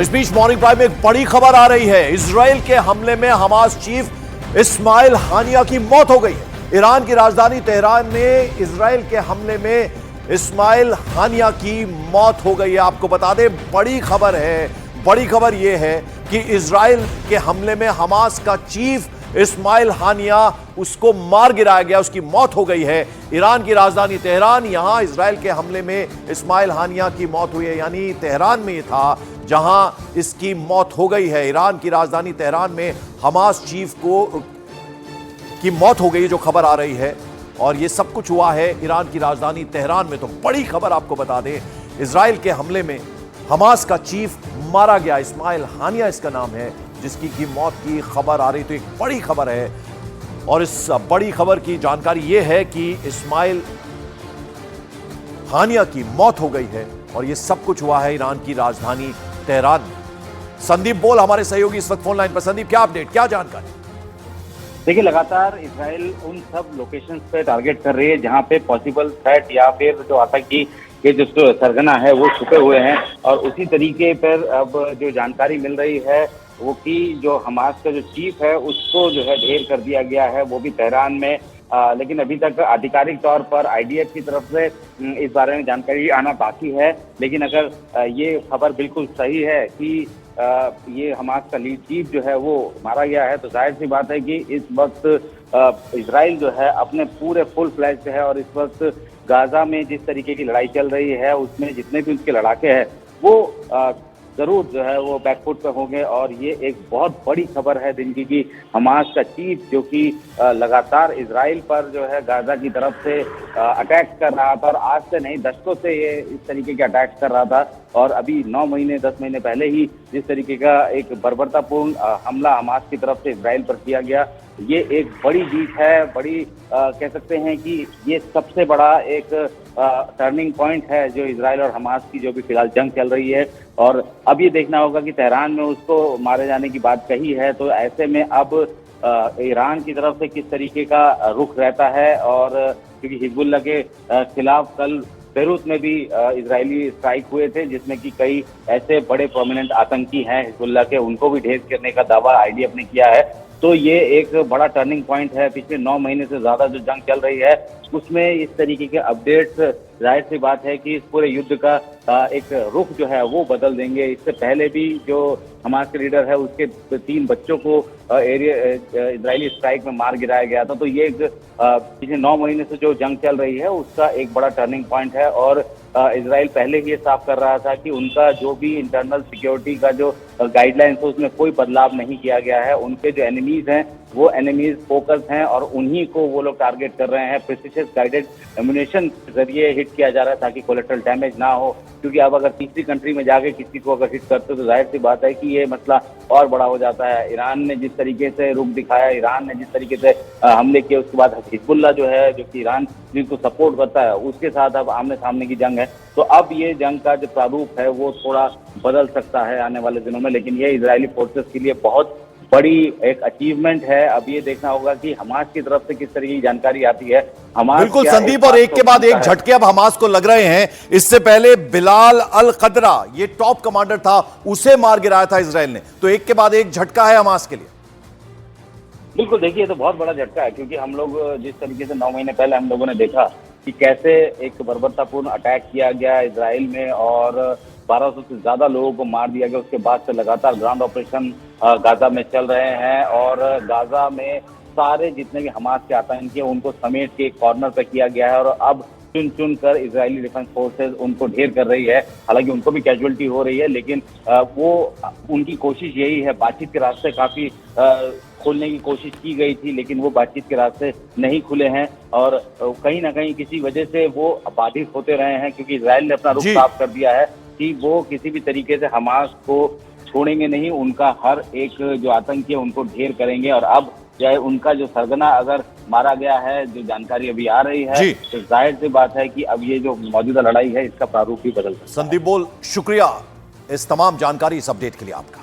इस बीच morning prime में एक बड़ी खबर आ रही है। इजराइल के हमले में हमास चीफ इस्माइल हानिया की मौत हो गई है। ईरान की राजधानी तेहरान में इजराइल के हमले में इस्माइल हानिया की मौत हो गई है। आपको बता दें, बड़ी खबर है। बड़ी खबर यह है कि इजराइल के हमले में हमास का चीफ इस्माइल हानिया, उसको मार गिराया गया, उसकी मौत हो गई है। ईरान की राजधानी तेहरान, यहां इजराइल के हमले में इस्माइल हानिया की मौत हुई है, यानी तेहरान में ये था जहां इसकी मौत हो गई है। ईरान की राजधानी तेहरान में हमास चीफ की मौत हो गई, जो खबर आ रही है। और ये सब कुछ हुआ है ईरान की राजधानी तेहरान में। तो बड़ी खबर आपको बता दें, इजराइल के हमले में हमास का चीफ मारा गया। इस्माइल हानिया इसका नाम है, जिसकी की मौत की खबर आ रही। तो एक बड़ी खबर है, और इस बड़ी खबर की जानकारी यह है कि इस्माइल हानिया की मौत हो गई है, और यह सब कुछ हुआ है ईरान की राजधानी तेहरान में। संदीप बोल हमारे सहयोगी इस वक्त फोन लाइन पर। संदीप, क्या अपडेट, क्या जानकारी? देखिए, लगातार इजराइल उन सब लोकेशंस पे टारगेट कर रही है जहां पे पॉसिबल थ्रेट या फिर जो आतंकी के जो सरगना है वो छुपे हुए हैं। और उसी तरीके पर अब जो जानकारी मिल रही है वो कि जो हमास का जो चीफ है उसको जो है ढेर कर दिया गया है, वो भी तेहरान में। लेकिन अभी तक आधिकारिक तौर पर आईडीएफ की तरफ से इस बारे में जानकारी आना बाकी है। लेकिन अगर ये खबर बिल्कुल सही है कि ये हमास का लीड चीफ जो है वो मारा गया है, तो जाहिर सी बात है कि इस वक्त इजराइल जो है अपने पूरे फुल फ्लैश है। और इस वक्त गाजा में जिस तरीके की लड़ाई चल रही है उसमें जितने भी उसके लड़ाके हैं वो जरूर जो है वो बैकफुट पे होंगे। और ये एक बहुत बड़ी खबर है दिन की हमास का चीफ जो कि लगातार इजराइल पर जो है गाजा की तरफ से अटैक कर रहा था, और आज से नहीं दशकों से ये इस तरीके के अटैक कर रहा था। और अभी 9 महीने 10 महीने पहले ही जिस तरीके का एक बर्बरतापूर्ण हमला हमास की तरफ से इजराइल पर किया गया, ये एक बड़ी जीत है। बड़ी कह सकते हैं कि ये सबसे बड़ा एक टर्निंग पॉइंट है जो इजराइल और हमास की जो भी फिलहाल जंग चल रही है। और अब ये देखना होगा कि तेहरान में उसको मारे जाने की बात कही है, तो ऐसे में अब ईरान की तरफ से किस तरीके का रुख रहता है। और क्योंकि हिजबुल्ला के खिलाफ कल बेरूत में भी इजरायली स्ट्राइक हुए थे, जिसमें कि कई ऐसे बड़े प्रोमिनेंट आतंकी हैं हिजबुल्ला के, उनको भी ढेर करने का दावा आईडीएफ ने किया है। तो ये एक बड़ा टर्निंग पॉइंट है। पिछले 9 महीने से ज्यादा जो जंग चल रही है उसमें इस तरीके के अपडेट्स, जाहिर सी बात है कि इस पूरे युद्ध का एक रुख जो है वो बदल देंगे। इससे पहले भी जो हमास के लीडर है उसके 3 बच्चों को इजरायली स्ट्राइक में मार गिराया गया था। तो ये एक पिछले 9 महीने से जो जंग चल रही है उसका एक बड़ा टर्निंग पॉइंट है। और इजराइल पहले ही ये साफ कर रहा था कि उनका जो भी इंटरनल सिक्योरिटी का जो गाइडलाइंस है उसमें कोई बदलाव नहीं किया गया है। उनके जो एनिमीज हैं वो एनिमीज फोकस हैं और उन्हीं को वो लोग टारगेट कर रहे हैं। प्रिसिशन गाइडेड एम्यूनेशन के जरिए हिट किया जा रहा है ताकि कोलेटरल डैमेज ना हो। क्योंकि अब अगर तीसरी कंट्री में जाके किसी को अगर हिट करते तो जाहिर सी बात है कि ये मसला और बड़ा हो जाता है। ईरान ने जिस तरीके से रुख दिखाया, ईरान ने जिस तरीके से हमले किए, उसके बाद हिजबुल्ला जो है जो कि ईरान जिनको सपोर्ट करता है उसके साथ अब आमने सामने की जंग है। तो अब ये जंग का जो प्रारूप है वो थोड़ा बदल सकता है आने वाले दिनों में। लेकिन ये इजरायली फोर्सेस के लिए बहुत बड़ी एक अचीवमेंट है। अब ये देखना होगा कि हमास की तरफ से किस तरीके की जानकारी आती है। हमास बिल्कुल संदीप, और एक के बाद एक झटके अब हमास को लग रहे हैं। इससे पहले बिलाल अल कदरा, ये टॉप कमांडर था, उसे मार गिराया था इजराइल ने। तो एक के बाद एक झटका है हमास के लिए। बिल्कुल, देखिए, तो बहुत बड़ा झटका है क्योंकि हम लोग जिस तरीके से 9 महीने पहले हम लोगों ने देखा कि कैसे एक बर्बरतापूर्ण अटैक किया गया इजराइल में और 1200 से ज्यादा लोगों को मार दिया गया। उसके बाद से लगातार ग्राउंड ऑपरेशन गाजा में चल रहे हैं और गाजा में सारे जितने भी हमास के आतंकी हैं उनको समेट के एक कॉर्नर पे किया गया है। और अब चुन चुन कर इजरायली डिफेंस फोर्सेस उनको ढेर कर रही है। हालांकि उनको भी कैजुअलिटी हो रही है, लेकिन वो उनकी कोशिश यही है। बातचीत के रास्ते काफी खोलने की कोशिश की गई थी, लेकिन वो बातचीत के रास्ते नहीं खुले हैं और कहीं ना कहीं किसी वजह से वो बाधित होते रहे हैं। क्योंकि इजराइल ने अपना रुख साफ कर दिया है कि वो किसी भी तरीके से हमास को छोड़ेंगे नहीं, उनका हर एक जो आतंकी है उनको ढेर करेंगे। और अब चाहे उनका जो सरगना अगर मारा गया है, जो जानकारी अभी आ रही है, तो जाहिर सी बात है कि अब ये जो मौजूदा लड़ाई है इसका प्रारूप भी बदल सकता है। संदीप बोल, शुक्रिया इस तमाम जानकारी, इस अपडेट के लिए आपका।